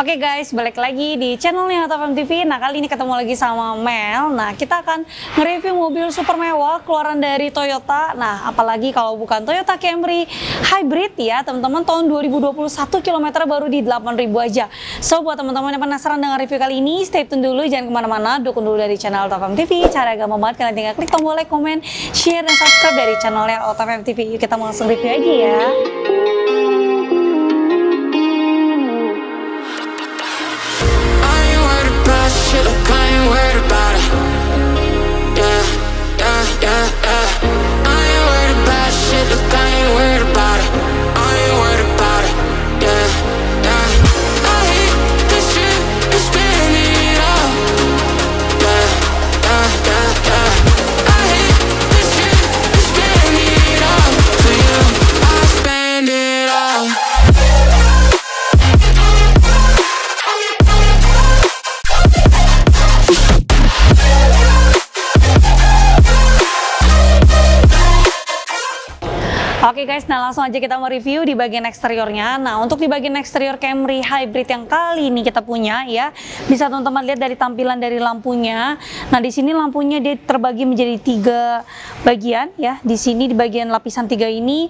Oke guys, balik lagi di channelnya Top MTV. Nah, kali ini ketemu lagi sama Mel. Nah, kita akan nge-review mobil super mewah keluaran dari Toyota. Nah, apalagi kalau bukan Toyota Camry Hybrid ya, teman-teman, tahun 2021, kilometer baru di 8.000 aja. So, buat teman-teman yang penasaran dengan review kali ini, stay tune dulu, jangan kemana-mana, dukung dulu dari channel Top MTV. Cara gampang banget, kalian tinggal klik tombol like, komen, share, dan subscribe dari channelnya Top MTV. Yuk kita mau langsung review aja ya. Look, I ain't worried about it. Yeah, yeah, yeah, yeah. I ain't worried about shit. Look, I ain't worried about it. I ain't worried about it. Yeah, yeah. I hate this shit. It's spinning it all. Yeah, yeah, yeah, yeah. I hate this shit. It's spinning it all. For you, I spend it all. Oke guys, nah langsung aja kita mau review di bagian eksteriornya. Nah, untuk di bagian eksterior Camry Hybrid yang kali ini kita punya ya, bisa teman-teman lihat dari tampilan dari lampunya. Nah, di sini lampunya dia terbagi menjadi 3 bagian ya. Di sini di bagian lapisan 3 ini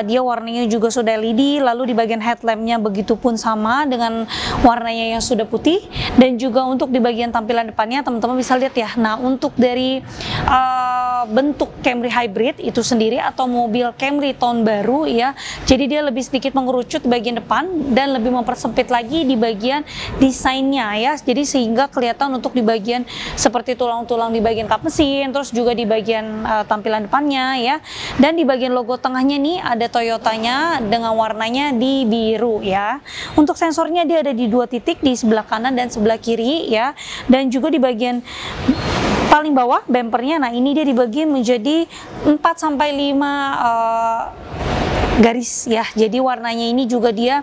dia warnanya juga sudah LED, lalu di bagian headlampnya begitu pun sama dengan warnanya yang sudah putih, dan juga untuk di bagian tampilan depannya teman-teman bisa lihat ya. Nah, untuk dari bentuk Camry Hybrid itu sendiri atau mobil Camry tahun baru ya, jadi dia lebih sedikit mengerucut di bagian depan dan lebih mempersempit lagi di bagian desainnya ya, jadi sehingga kelihatan untuk di bagian seperti tulang-tulang di bagian kap mesin, terus juga di bagian tampilan depannya ya, dan di bagian logo tengahnya nih ada Toyotanya dengan warnanya di biru ya. Untuk sensornya dia ada di 2 titik, di sebelah kanan dan sebelah kiri ya, dan juga di bagian paling bawah bumpernya, nah ini dia dibagi menjadi 4-5 garis ya, jadi warnanya ini juga dia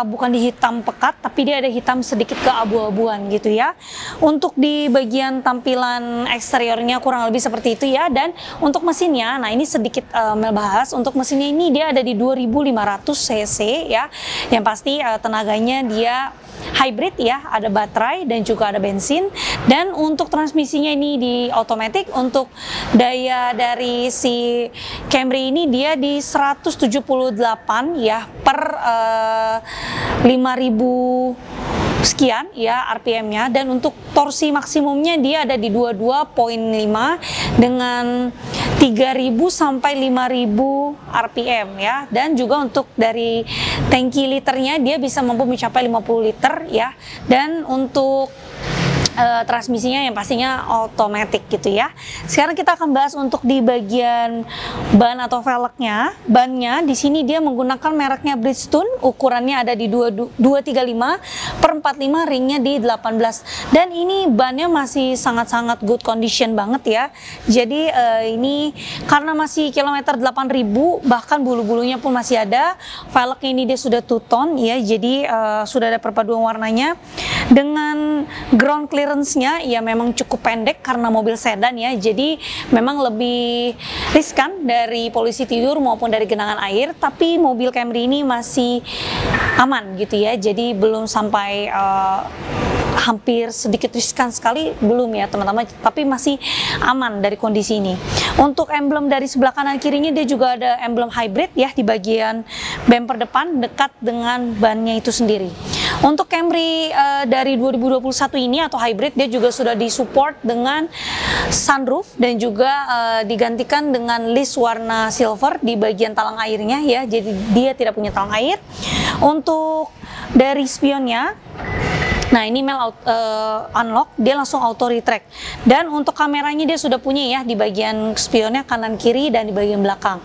bukan di hitam pekat, tapi dia ada hitam sedikit keabu-abuan gitu ya. Untuk di bagian tampilan eksteriornya kurang lebih seperti itu ya. Dan untuk mesinnya, nah ini sedikit Mel bahas. Untuk mesinnya ini dia ada di 2500 cc ya, yang pasti tenaganya dia hybrid ya, ada baterai dan juga ada bensin. Dan untuk transmisinya ini di otomatis. Untuk daya dari si Camry ini dia di 178 ya per 5000 sekian ya RPM-nya, dan untuk torsi maksimumnya dia ada di 22.5 dengan 3000 sampai 5000 RPM ya. Dan juga untuk dari tangki liternya dia bisa mampu mencapai 50 liter ya. Dan untuk transmisinya yang pastinya otomatis gitu ya. Sekarang kita akan bahas untuk di bagian ban atau velgnya. Bannya di sini dia menggunakan mereknya Bridgestone, ukurannya ada di 235/45, ringnya di 18. Dan ini bannya masih sangat-sangat good condition banget ya. Jadi ini karena masih kilometer 8.000, bahkan bulu-bulunya pun masih ada. Velgnya ini dia sudah two-tone ya, jadi sudah ada perpaduan warnanya. Dengan ground clearance-nya ya memang cukup pendek karena mobil sedan ya, jadi memang lebih riskan dari polusi tidur maupun dari genangan air, tapi mobil Camry ini masih aman gitu ya, jadi belum sampai hampir sedikit riskan sekali, belum ya teman-teman, tapi masih aman dari kondisi ini. Untuk emblem dari sebelah kanan kirinya dia juga ada emblem hybrid ya di bagian bumper depan dekat dengan bannya itu sendiri. Untuk Camry dari 2021 ini atau hybrid dia juga sudah disupport dengan sunroof dan juga digantikan dengan list warna silver di bagian talang airnya ya, jadi dia tidak punya talang air. Untuk dari spionnya, nah ini Mel unlock, dia langsung auto retract. Dan untuk kameranya dia sudah punya ya di bagian spionnya kanan kiri dan di bagian belakang.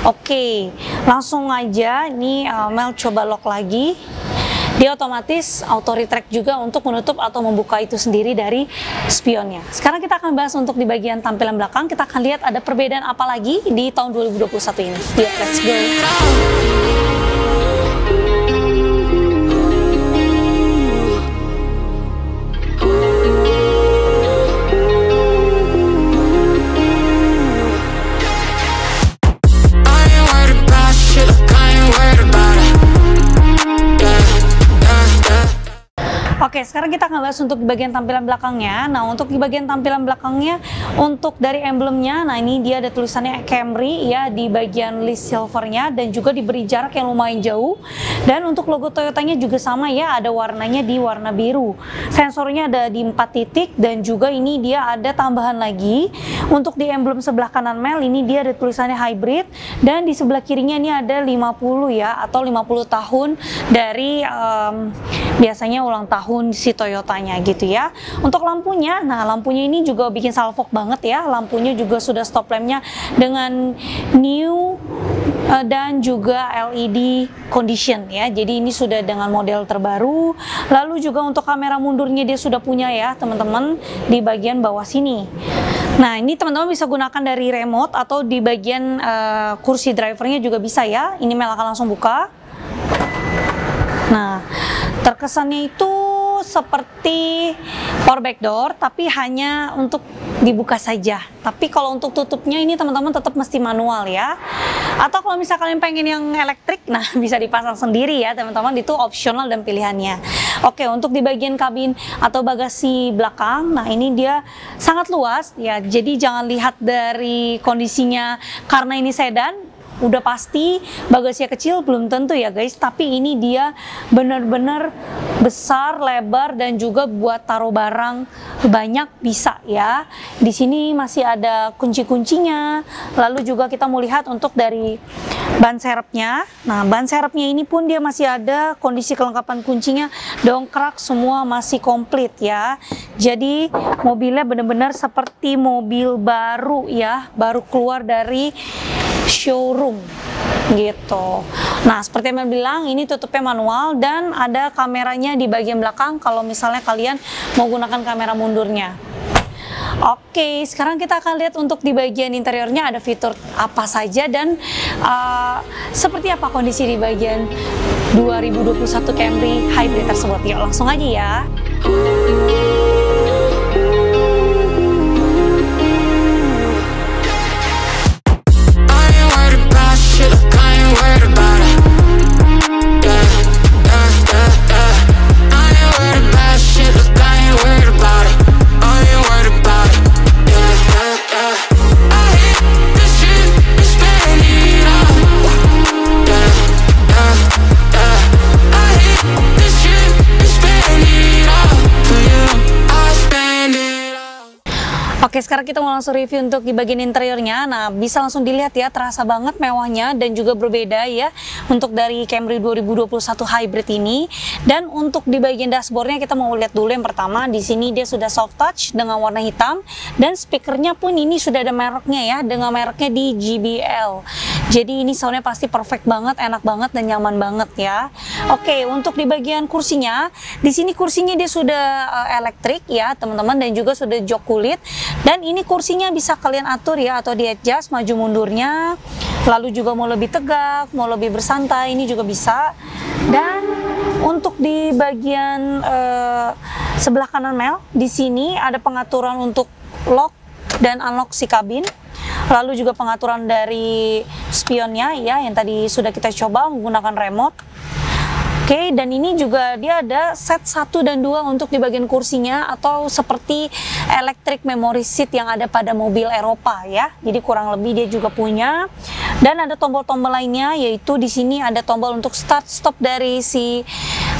Oke, langsung aja ini Mel coba lock lagi. Dia otomatis auto retract juga untuk menutup atau membuka itu sendiri dari spionnya. Sekarang kita akan bahas untuk di bagian tampilan belakang. Kita akan lihat ada perbedaan apa lagi di tahun 2021 ini. Yuk, let's go. Oke, sekarang kita akan bahas untuk di bagian tampilan belakangnya. Nah, untuk di bagian tampilan belakangnya, untuk dari emblemnya, nah ini dia ada tulisannya Camry ya di bagian list silvernya dan juga diberi jarak yang lumayan jauh. Dan untuk logo Toyotanya juga sama ya, ada warnanya di warna biru. Sensornya ada di 4 titik dan juga ini dia ada tambahan lagi. Untuk di emblem sebelah kanan Mel ini dia ada tulisannya hybrid dan di sebelah kirinya ini ada 50 ya atau 50 tahun dari biasanya ulang tahun si Toyotanya gitu ya. Untuk lampunya, nah lampunya ini juga bikin salfok banget ya. Lampunya juga sudah stop lampnya dengan new dan juga LED condition ya. Jadi ini sudah dengan model terbaru. Lalu juga untuk kamera mundurnya dia sudah punya ya teman-teman di bagian bawah sini. Nah ini teman-teman bisa gunakan dari remote atau di bagian kursi drivernya juga bisa ya. Ini Mel akan langsung buka. Nah terkesannya itu seperti power back door tapi hanya untuk dibuka saja. Tapi kalau untuk tutupnya ini teman-teman tetap mesti manual ya. Atau kalau misalnya kalian pengen yang elektrik, nah bisa dipasang sendiri ya teman-teman, itu opsional dan pilihannya. Oke, untuk di bagian kabin atau bagasi belakang, nah ini dia sangat luas ya. Jadi jangan lihat dari kondisinya karena ini sedan. Udah pasti bagasinya kecil belum tentu ya guys, tapi ini dia benar-benar besar, lebar dan juga buat taruh barang banyak bisa ya. Di sini masih ada kunci-kuncinya. Lalu juga kita mau lihat untuk dari ban serepnya. Nah, ban serepnya ini pun dia masih ada kondisi kelengkapan kuncinya, dongkrak semua masih komplit ya. Jadi mobilnya benar-benar seperti mobil baru ya, baru keluar dari showroom gitu. Nah seperti yang bilang ini tutupnya manual dan ada kameranya di bagian belakang kalau misalnya kalian mau gunakan kamera mundurnya. Oke, sekarang kita akan lihat untuk di bagian interiornya ada fitur apa saja dan seperti apa kondisi di bagian 2021 Camry Hybrid tersebut. Yuk langsung aja ya. Oke, sekarang kita mau langsung review untuk di bagian interiornya. Nah, bisa langsung dilihat ya, terasa banget mewahnya dan juga berbeda ya untuk dari Camry 2021 Hybrid ini. Dan untuk di bagian dashboardnya kita mau lihat dulu yang pertama. Di sini dia sudah soft touch dengan warna hitam dan speakernya pun ini sudah ada mereknya ya, dengan mereknya di JBL. Jadi ini soundnya pasti perfect banget, enak banget dan nyaman banget ya. Oke, untuk di bagian kursinya, di sini kursinya dia sudah elektrik ya teman-teman dan juga sudah jok kulit. Dan ini kursinya bisa kalian atur ya atau di adjust maju mundurnya. Lalu juga mau lebih tegak, mau lebih bersantai ini juga bisa. Dan untuk di bagian sebelah kanan Mel, di sini ada pengaturan untuk lock dan unlock si kabin. Lalu juga pengaturan dari spionnya ya yang tadi sudah kita coba menggunakan remote. Oke, dan ini juga dia ada set 1 dan 2 untuk di bagian kursinya atau seperti electric memory seat yang ada pada mobil Eropa ya. Jadi kurang lebih dia juga punya. Dan ada tombol-tombol lainnya yaitu di sini ada tombol untuk start stop dari si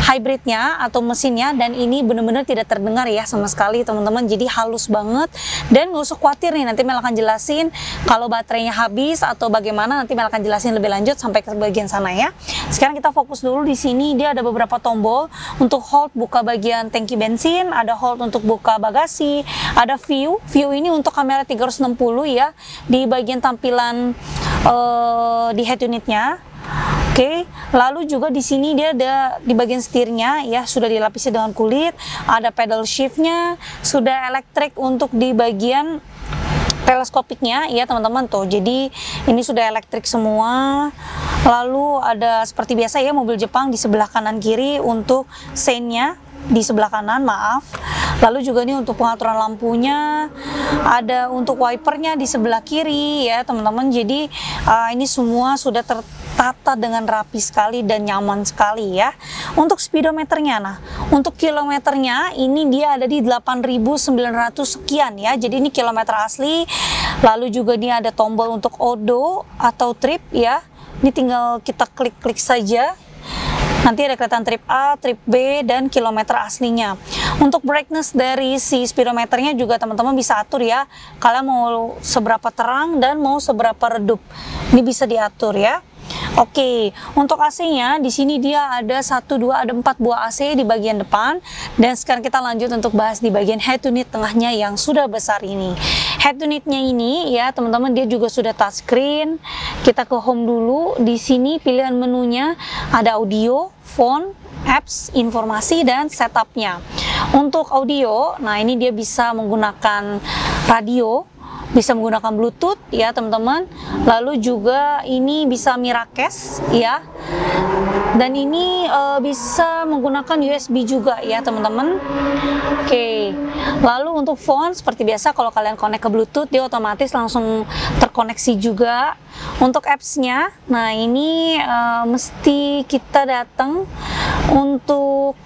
hybridnya atau mesinnya dan ini benar-benar tidak terdengar ya sama sekali teman-teman. Jadi halus banget dan nggak usah khawatir nih, nanti Mel akan jelasin kalau baterainya habis atau bagaimana, nanti Mel akan jelasin lebih lanjut sampai ke bagian sana ya. Sekarang kita fokus dulu di sini. Dia ada beberapa tombol untuk hold buka bagian tangki bensin, ada hold untuk buka bagasi, ada view ini untuk kamera 360 ya di bagian tampilan di head unitnya. Oke, lalu juga di sini dia ada di bagian setirnya ya sudah dilapisi dengan kulit, ada pedal shiftnya, sudah elektrik untuk di bagian teleskopiknya ya teman-teman tuh. Jadi ini sudah elektrik semua. Lalu ada seperti biasa ya mobil Jepang di sebelah kanan kiri untuk seinnya di sebelah kanan, maaf. Lalu juga nih untuk pengaturan lampunya, ada untuk wipernya di sebelah kiri ya teman-teman. Jadi ini semua sudah tertata dengan rapi sekali dan nyaman sekali ya. Untuk speedometernya, nah Untuk kilometernya ini dia ada di 8.900 sekian ya. Jadi ini kilometer asli. Lalu juga dia ada tombol untuk odo atau trip ya. Ini tinggal kita klik-klik saja. Nanti ada kelihatan trip A, trip B, dan kilometer aslinya. Untuk brightness dari si speedometernya juga teman-teman bisa atur ya. Kalian mau seberapa terang dan mau seberapa redup. Ini bisa diatur ya. Oke, untuk AC-nya di sini dia ada 1, 2, ada 4 buah AC di bagian depan. Dan sekarang kita lanjut untuk bahas di bagian head unit tengahnya yang sudah besar ini. Head unitnya ini ya teman-teman, dia juga sudah touchscreen. Kita ke home dulu. Di sini pilihan menunya ada audio, phone, apps, informasi, dan setupnya. Untuk audio, nah ini dia bisa menggunakan radio, bisa menggunakan Bluetooth ya teman-teman. Lalu juga ini bisa Miracast ya. Dan ini bisa menggunakan USB juga ya teman-teman. Oke. Lalu untuk phone seperti biasa, kalau kalian connect ke Bluetooth dia otomatis langsung terkoneksi juga. Untuk apps-nya, nah ini mesti kita datang untuk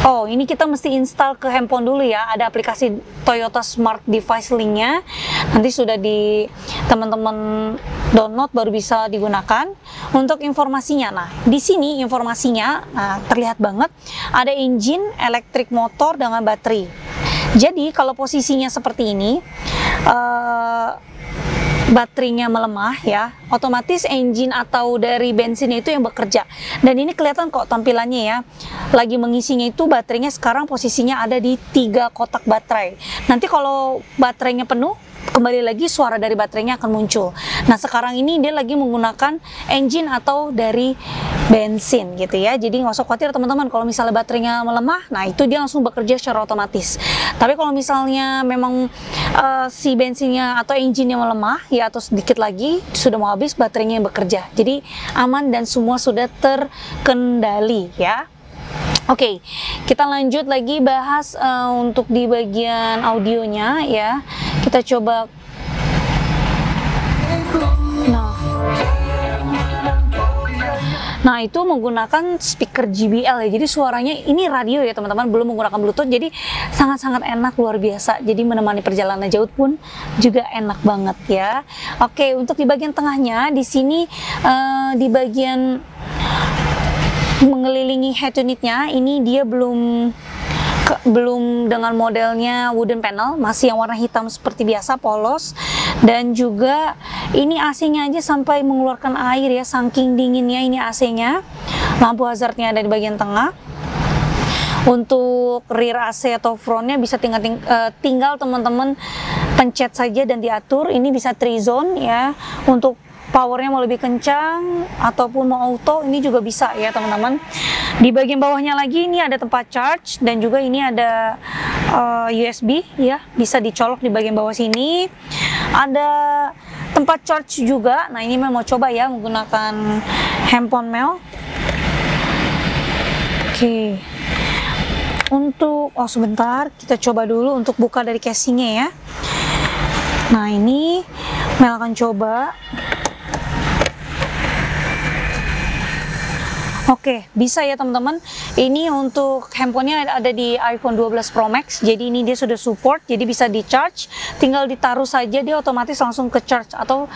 ini kita mesti install ke handphone dulu ya. Ada aplikasi Toyota Smart Device Link-nya. Nanti sudah di teman-teman download baru bisa digunakan. Untuk informasinya, nah di sini informasinya terlihat banget. Ada engine, elektrik motor dengan baterai. Jadi kalau posisinya seperti ini, baterainya melemah ya, otomatis engine atau dari bensinnya itu yang bekerja. Dan ini kelihatan kok tampilannya ya, lagi mengisinya itu baterainya sekarang posisinya ada di 3 kotak baterai. Nanti kalau baterainya penuh, kembali lagi suara dari baterainya akan muncul. Nah sekarang ini dia lagi menggunakan engine atau dari bensin gitu ya. Jadi nggak usah khawatir teman-teman kalau misalnya baterainya melemah, nah itu dia langsung bekerja secara otomatis. Tapi kalau misalnya memang si bensinnya atau engine-nya melemah ya, atau sedikit lagi sudah mau habis, baterainya yang bekerja. Jadi aman dan semua sudah terkendali ya. Oke, kita lanjut lagi bahas untuk di bagian audionya ya. Kita coba. Nah itu menggunakan speaker JBL ya, jadi suaranya ini radio ya teman-teman, belum menggunakan Bluetooth, jadi sangat-sangat enak, luar biasa. Jadi menemani perjalanan jauh pun juga enak banget ya. Oke, untuk di bagian tengahnya di sini di bagian mengelilingi head unitnya ini dia belum dengan modelnya wooden panel, masih yang warna hitam seperti biasa, polos. Dan juga ini AC-nya aja sampai mengeluarkan air ya, saking dinginnya ini AC-nya. Lampu hazardnya ada di bagian tengah. Untuk rear AC atau frontnya bisa tinggal teman-teman pencet saja dan diatur. Ini bisa 3 zone ya, untuk powernya mau lebih kencang ataupun mau auto, ini juga bisa ya teman-teman. Di bagian bawahnya lagi ini ada tempat charge, dan juga ini ada USB ya, bisa dicolok di bagian bawah sini. Ada tempat charge juga. Nah ini mau coba ya menggunakan handphone Mel. Oke. Untuk sebentar, kita coba dulu untuk buka dari casingnya ya. Nah ini Mel akan coba. Oke, bisa ya teman-teman. Ini untuk handphonenya ada di iPhone 12 Pro Max. Jadi ini dia sudah support, jadi bisa di charge. Tinggal ditaruh saja, dia otomatis langsung ke charge atau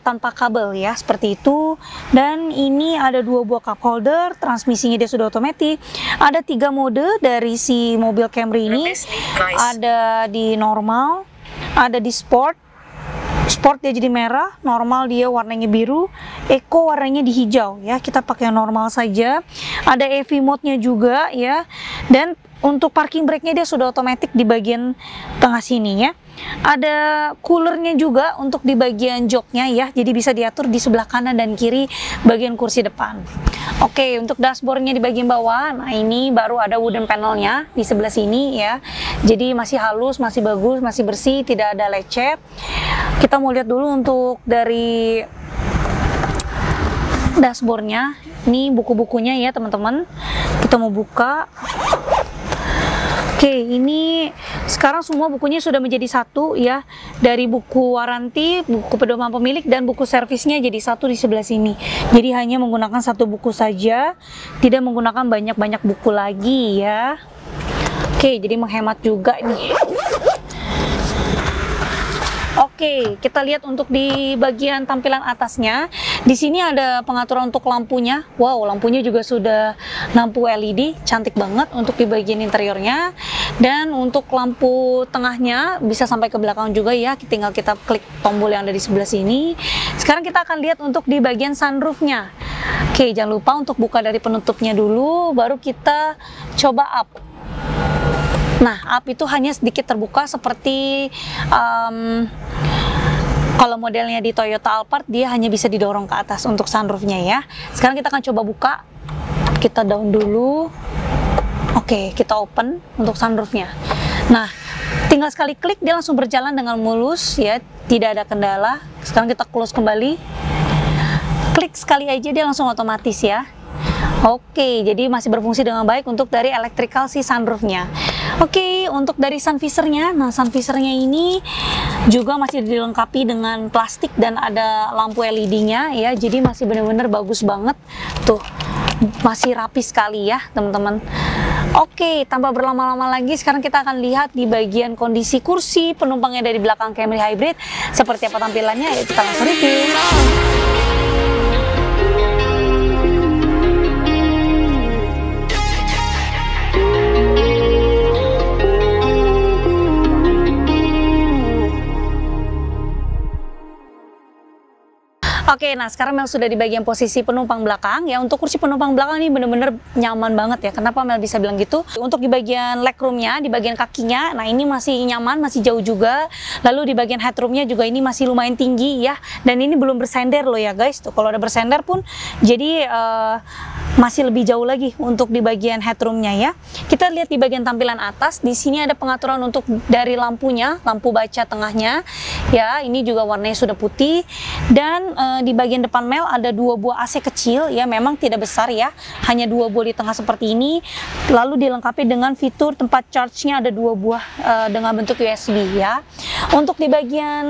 tanpa kabel ya, seperti itu. Dan ini ada 2 buah cup holder. Transmisinya dia sudah otomatis. Ada 3 mode dari si mobil Camry ini. Ada di normal, ada di sport. Sport dia jadi merah, normal dia warnanya biru, eco warnanya di hijau ya. Kita pakai yang normal saja. Ada EV mode-nya juga ya. Dan untuk parking brake-nya dia sudah otomatis di bagian tengah sini ya. Ada coolernya juga untuk di bagian joknya ya. Jadi bisa diatur di sebelah kanan dan kiri bagian kursi depan. Oke, untuk dashboardnya di bagian bawah, nah ini baru ada wooden panelnya di sebelah sini ya. Jadi masih halus, masih bagus, masih bersih, tidak ada lecet. Kita mau lihat dulu untuk dari dashboardnya. Ini buku-bukunya ya teman-teman. Kita mau buka. Oke, ini sekarang semua bukunya sudah menjadi satu ya. Dari buku waranti, buku pedoman pemilik, dan buku servisnya jadi satu di sebelah sini. Jadi hanya menggunakan satu buku saja, tidak menggunakan banyak-banyak buku lagi ya. Oke, jadi menghemat juga nih. Oke, kita lihat untuk di bagian tampilan atasnya. Di sini ada pengaturan untuk lampunya. Wow, lampunya juga sudah lampu LED, cantik banget untuk di bagian interiornya. Dan untuk lampu tengahnya bisa sampai ke belakang juga ya. Tinggal kita klik tombol yang ada di sebelah sini. Sekarang kita akan lihat untuk di bagian sunroofnya. Oke, jangan lupa untuk buka dari penutupnya dulu, baru kita coba up. Nah, up itu hanya sedikit terbuka seperti kalau modelnya di Toyota Alphard, dia hanya bisa didorong ke atas untuk sunroofnya ya. Sekarang kita akan coba buka. Kita down dulu. Oke, kita open untuk sunroofnya. Nah, tinggal sekali klik dia langsung berjalan dengan mulus ya, tidak ada kendala. Sekarang kita close kembali. Klik sekali aja dia langsung otomatis ya. Oke, jadi masih berfungsi dengan baik untuk dari electrical si sunroofnya. Oke, untuk dari sun visornya, nah sun visornya ini juga masih dilengkapi dengan plastik dan ada lampu LED-nya ya, jadi masih benar-benar bagus banget. Tuh, masih rapi sekali ya teman-teman. Oke, tanpa berlama-lama lagi, sekarang kita akan lihat di bagian kondisi kursi penumpangnya dari belakang Camry Hybrid. Seperti apa tampilannya, ya kita langsung review. Oke, nah sekarang Mel sudah di bagian posisi penumpang belakang ya. Untuk kursi penumpang belakang ini bener-bener nyaman banget ya. Kenapa Mel bisa bilang gitu? Untuk di bagian legroomnya, di bagian kakinya, nah ini masih nyaman, masih jauh juga. Lalu di bagian headroomnya juga ini masih lumayan tinggi ya. Dan ini belum bersender loh ya guys. Tuh kalau ada bersender pun jadi masih lebih jauh lagi untuk di bagian headroomnya ya. Kita lihat di bagian tampilan atas. Di sini ada pengaturan untuk dari lampunya, lampu baca tengahnya ya. Ini juga warnanya sudah putih. Dan di bagian depan Mel ada 2 buah AC kecil ya, memang tidak besar ya, hanya 2 buah di tengah seperti ini. Lalu dilengkapi dengan fitur tempat charge-nya ada 2 buah dengan bentuk USB ya. Untuk di bagian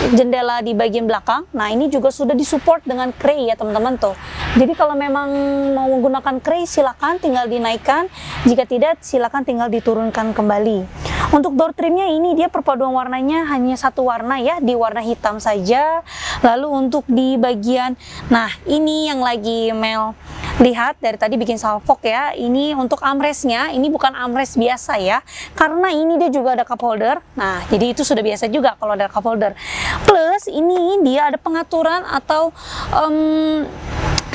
jendela di bagian belakang, nah ini juga sudah disupport dengan kray ya teman-teman tuh. Jadi kalau memang mau menggunakan kray silakan tinggal dinaikkan, jika tidak silakan tinggal diturunkan kembali. Untuk door trimnya ini dia perpaduan warnanya hanya satu warna ya, di warna hitam saja. Lalu untuk di bagian, nah ini yang lagi Mel lihat dari tadi bikin salfok ya, ini untuk armrestnya, ini bukan armrest biasa ya, karena ini dia juga ada cup holder. Nah jadi itu sudah biasa juga kalau ada cup holder. Plus ini dia ada pengaturan atau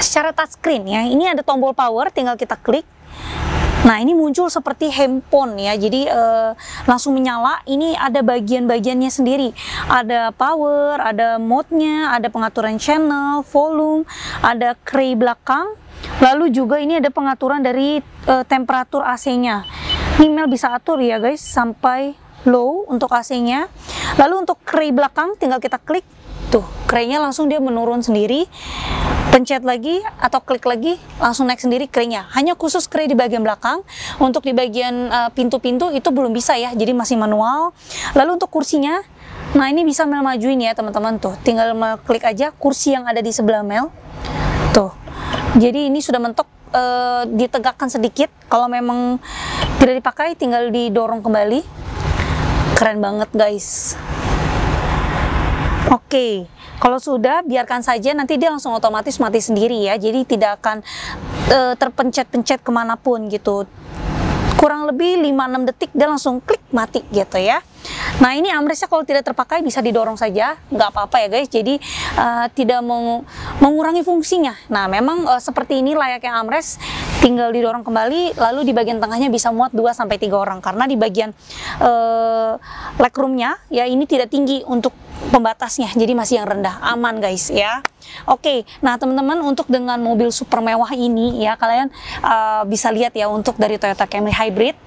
secara touchscreen ya, ini ada tombol power, tinggal kita klik. Nah ini muncul seperti handphone ya, jadi langsung menyala. Ini ada bagian-bagiannya sendiri, ada power, ada mode-nya, ada pengaturan channel, volume, ada kray belakang. Lalu juga ini ada pengaturan dari temperatur AC-nya. Ini Mel bisa atur ya guys, sampai low untuk AC-nya. Lalu untuk kray belakang tinggal kita klik, tuh kraynya langsung dia menurun sendiri. Pencet lagi atau klik lagi langsung naik sendiri kraynya. Hanya khusus kray di bagian belakang. Untuk di bagian pintu-pintu itu belum bisa ya, jadi masih manual. Lalu untuk kursinya, nah ini bisa Mel majuin ya teman-teman tuh. Tinggal Mel klik aja kursi yang ada di sebelah Mel. Tuh. Jadi ini sudah mentok, ditegakkan sedikit. Kalau memang tidak dipakai tinggal didorong kembali. Keren banget guys. Oke, kalau sudah biarkan saja, nanti dia langsung otomatis mati sendiri ya. Jadi tidak akan terpencet-pencet kemanapun gitu. Kurang lebih 5-6 detik dia langsung klik mati gitu ya. Nah ini armrestnya kalau tidak terpakai bisa didorong saja, nggak apa-apa ya guys. Jadi tidak mengurangi fungsinya. Nah memang seperti ini layaknya armrest, tinggal didorong kembali. Lalu di bagian tengahnya bisa muat 2-3 orang, karena di bagian legroomnya ya ini tidak tinggi untuk pembatasnya, jadi masih yang rendah, aman guys ya. Oke, nah teman-teman untuk dengan mobil super mewah ini ya, kalian bisa lihat ya untuk dari Toyota Camry Hybrid.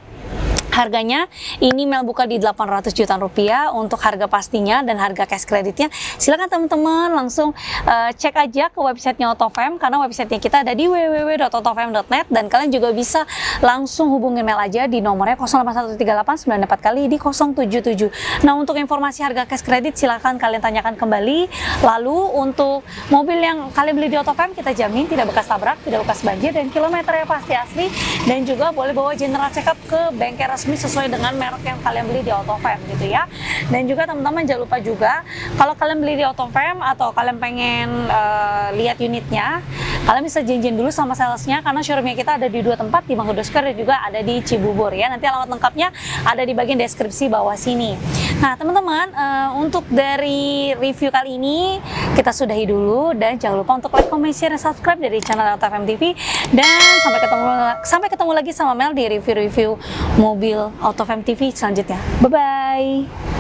Harganya ini Mel buka di 800 jutaan rupiah untuk harga pastinya dan harga cash kreditnya. Silakan teman-teman langsung cek aja ke websitenya Autofam, karena websitenya kita ada di www.autofam.net, dan kalian juga bisa langsung hubungin Mel aja di nomornya 081389 kali di 077. Nah, untuk informasi harga cash kredit silakan kalian tanyakan kembali. Lalu untuk mobil yang kalian beli di Autofam, kita jamin tidak bekas tabrak, tidak bekas banjir, dan kilometernya pasti asli, dan juga boleh bawa general check up ke bengkel resmi sesuai dengan merek yang kalian beli di Autofam gitu ya. Dan juga teman-teman jangan lupa juga, kalau kalian beli di Autofam atau kalian pengen lihat unitnya, kalian bisa janjian dulu sama salesnya, karena showroomnya kita ada di 2 tempat, di Mangga Square dan juga ada di Cibubur ya. Nanti alamat lengkapnya ada di bagian deskripsi bawah sini. Nah teman-teman, untuk dari review kali ini kita sudahi dulu, dan jangan lupa untuk like, comment, share, dan subscribe dari channel Autofam TV, dan sampai ketemu lagi sama Mel di review-review mobil Autofam TV selanjutnya. Bye bye.